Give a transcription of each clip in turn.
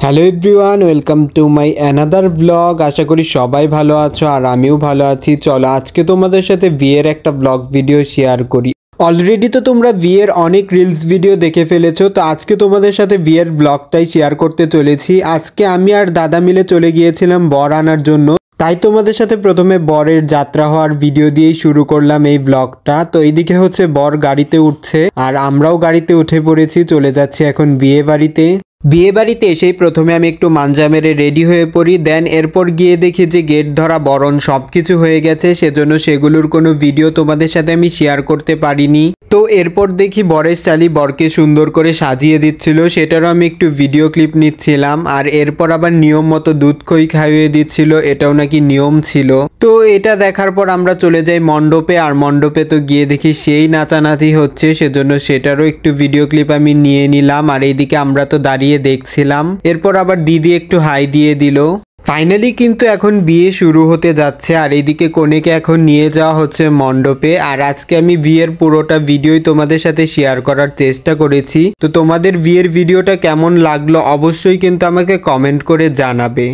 Hello everyone, welcome to my another blog. আশা করি সবাই ভালো আছো আর আমিও ভালো আছি। চলো আজকে তোমাদের সাথে বিয়ের একটা ব্লগ ভিডিও শেয়ার করি। অলরেডি তো তোমরা বিয়ের অনেক রিলস ভিডিও দেখে ফেলেছো, তো আজকে তোমাদের সাথে বিয়ের ব্লগটাই শেয়ার করতে চলেছি। আজকে আমি আর দাদা মিলে চলে গিয়েছিলাম বর আনার জন্য, তাই তোমাদের সাথে প্রথমে বরের যাত্রা হওয়ার ভিডিও দিয়েই শুরু করলাম এই ব্লগটা। তো এইদিকে হচ্ছে বর গাড়িতে উঠছে আর আমরাও গাড়িতে উঠে পড়েছি, চলে যাচ্ছি এখন বিয়ে বাড়িতে। বিয়ে বাড়িতে এসেই প্রথমে আমি একটু মাঞ্জা মেরে রেডি হয়ে পড়ি, দেন এরপর গিয়ে দেখি যে গেট ধরা বরণ সব কিছু হয়ে গেছে, সেজন্য সেগুলোর কোনো ভিডিও তোমাদের সাথে আমি শেয়ার করতে পারিনি। তো এরপর দেখি বরের শালি বরকে সুন্দর করে সাজিয়ে দিচ্ছিল, সেটারও আমি একটু ভিডিও ক্লিপ নিচ্ছিলাম। আর এরপর আবার নিয়ম মতো দুধ খই খাইয়ে দিচ্ছিল, এটাও নাকি নিয়ম ছিল। তো এটা দেখার পর আমরা চলে যাই মণ্ডপে, আর মণ্ডপে তো গিয়ে দেখি সেই নাচানাচি হচ্ছে, সেজন্য সেটারও একটু ভিডিও ক্লিপ আমি নিয়ে নিলাম। আর এইদিকে আমরা তো দাঁড়িয়ে দেখছিলাম। এরপর আবার দিদি একটু হাই দিয়ে দিল। ফাইনালি কিন্তু এখন বিয়ে শুরু হতে যাচ্ছে, আর এইদিকে কনেকে এখন নিয়ে যাওয়া হচ্ছে মণ্ডপে। আর আজকে আমি বিয়ের পুরোটা ভিডিওই তোমাদের সাথে শেয়ার করার চেষ্টা করেছি। তো তোমাদের বিয়ের ভিডিওটা কেমন লাগলো অবশ্যই কিন্তু আমাকে কমেন্ট করে জানাবে।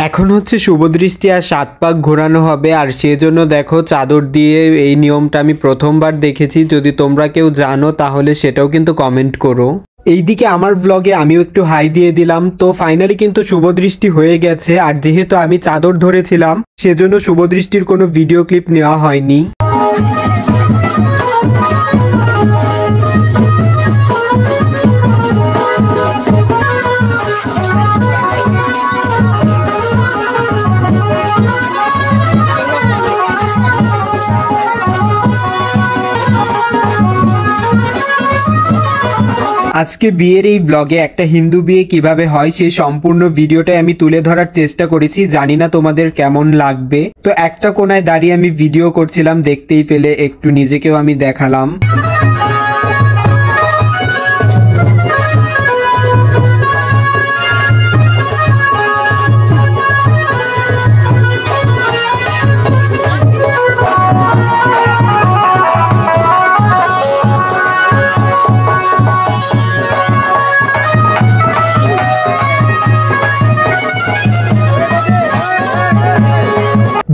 এখন হচ্ছে শুভদৃষ্টি আর 7 পাক ঘোরানো হবে, আর সেজন্য দেখো চাদর দিয়ে এই নিয়মটা আমি প্রথমবার দেখেছি। যদি তোমরা কেউ জানো তাহলে সেটাও কিন্তু কমেন্ট করো। এইদিকে আমার ব্লগে আমিও একটু হাই দিয়ে দিলাম। তো ফাইনালি কিন্তু শুভদৃষ্টি হয়ে গেছে, আর যেহেতু আমি চাদর ধরেছিলাম সেজন্য শুভদৃষ্টির কোনো ভিডিও ক্লিপ নেওয়া হয়নি। আজকে বিয়ের এই ব্লগে একটা হিন্দু বিয়ে কিভাবে হয় সেই সম্পূর্ণ ভিডিওটাই আমি তুলে ধরার চেষ্টা করেছি। জানি না তোমাদের কেমন লাগবে। তো একটা কোনায় দাঁড়িয়ে আমি ভিডিও করছিলাম, দেখতেই পেলে, একটু নিজেকেও আমি দেখালাম।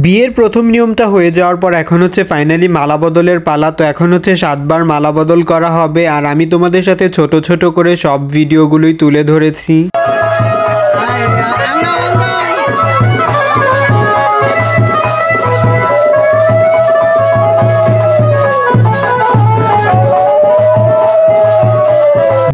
বিয়ের প্রথম নিয়মটা হয়ে যাওয়ার পর এখন হচ্ছে ফাইনালি মালা বদলের পালা। তো এখন হচ্ছে 7 বার মালা বদল করা হবে, আর আমি তোমাদের সাথে ছোট ছোট করে সব ভিডিওগুলোই তুলে ধরেছি।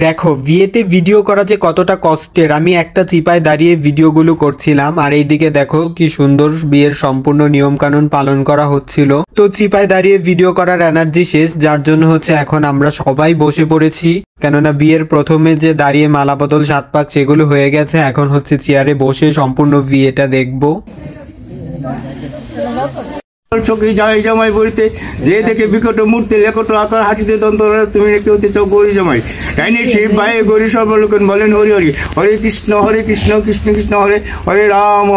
দেখো বিয়েতে ভিডিও করা যে কতটা কষ্টের। আমি একটা চিপায় দাঁড়িয়ে ভিডিওগুলো করছিলাম, আর এইদিকে দেখো কি সুন্দর বিয়ের সম্পূর্ণ নিয়ম কানুন পালন করা হচ্ছিল। তো চিপায় দাঁড়িয়ে ভিডিও করার এনার্জি শেষ, যার জন্য হচ্ছে এখন আমরা সবাই বসে পড়েছি। কেননা বিয়ের প্রথমে যে দাঁড়িয়ে মালা বদল 7 পাক সেগুলো হয়ে গেছে, এখন হচ্ছে চেয়ারে বসে সম্পূর্ণ বিয়েটা দেখবো। চোখে যাই জামাই বলিতে যে দেখে বিকট মূর্তি লেখট আকার হাসিতে তন্ত্র তুমি রেখে হতে চাও গৌরী জামাই। ডাইনে শিব ভাই গৌরী সর্বলোকন বলেন হরি হরি, হরে কৃষ্ণ কৃষ্ণ কৃষ্ণ হরে হরে রাম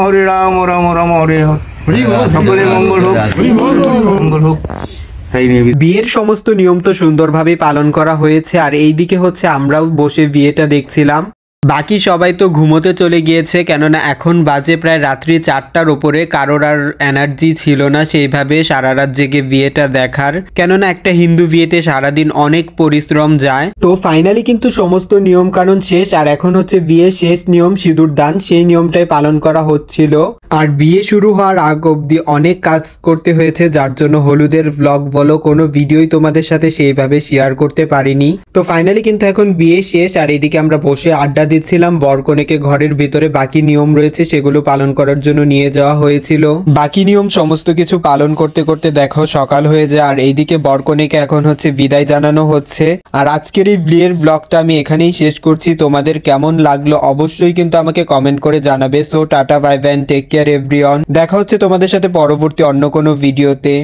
রাম রাম হরে হরে। সকলে মঙ্গল হোক, মঙ্গল হোক। বিয়ের সমস্ত নিয়ম তো সুন্দরভাবে পালন করা হয়েছে, আর এইদিকে হচ্ছে আমরাও বসে বিয়েটা দেখছিলাম। বাকি সবাই তো ঘুমোতে চলে গিয়েছে, কেননা এখন বাজে প্রায় রাত্রি 4টার ওপরে। কারোর আর এনার্জি ছিল না সেইভাবে সারা রাত জেগে বিয়েটা দেখার, কেননা একটা হিন্দু বিয়েতে সারাদিন অনেক পরিশ্রম যায়। তো ফাইনালি কিন্তু সমস্ত নিয়ম কানুন শেষ, আর এখন হচ্ছে বিয়ের শেষ নিয়ম সিঁদুর দান, সেই নিয়মটাই পালন করা হচ্ছিল। আর বিয়ে শুরু হওয়ার আগ অবধি অনেক কাজ করতে হয়েছে, যার জন্য হলুদের ব্লগ বলো কোনো ভিডিওই তোমাদের সাথে সেইভাবে শেয়ার করতে পারিনি। তো ফাইনালি কিন্তু এখন বিয়ে শেষ, আর এদিকে আমরা বসে আড্ডা দিচ্ছিলাম। বরকনেকে ঘরের ভিতরে বাকি নিয়ম রয়েছে সেগুলো পালন করার জন্য নিয়ে যাওয়া হয়েছিল। বাকি নিয়ম সমস্ত কিছু পালন করতে করতে দেখো সকাল হয়ে যায়, আর এইদিকে বরকনেকে এখন হচ্ছে বিদায় জানানো হচ্ছে। আর আজকের এই বিয়ের ব্লগটা আমি এখানেই শেষ করছি। তোমাদের কেমন লাগলো অবশ্যই কিন্তু আমাকে কমেন্ট করে জানাবে। So tata, bye bye, take care everyone. দেখা হচ্ছে তোমাদের সাথে পরবর্তী অন্য কোনো ভিডিওতে।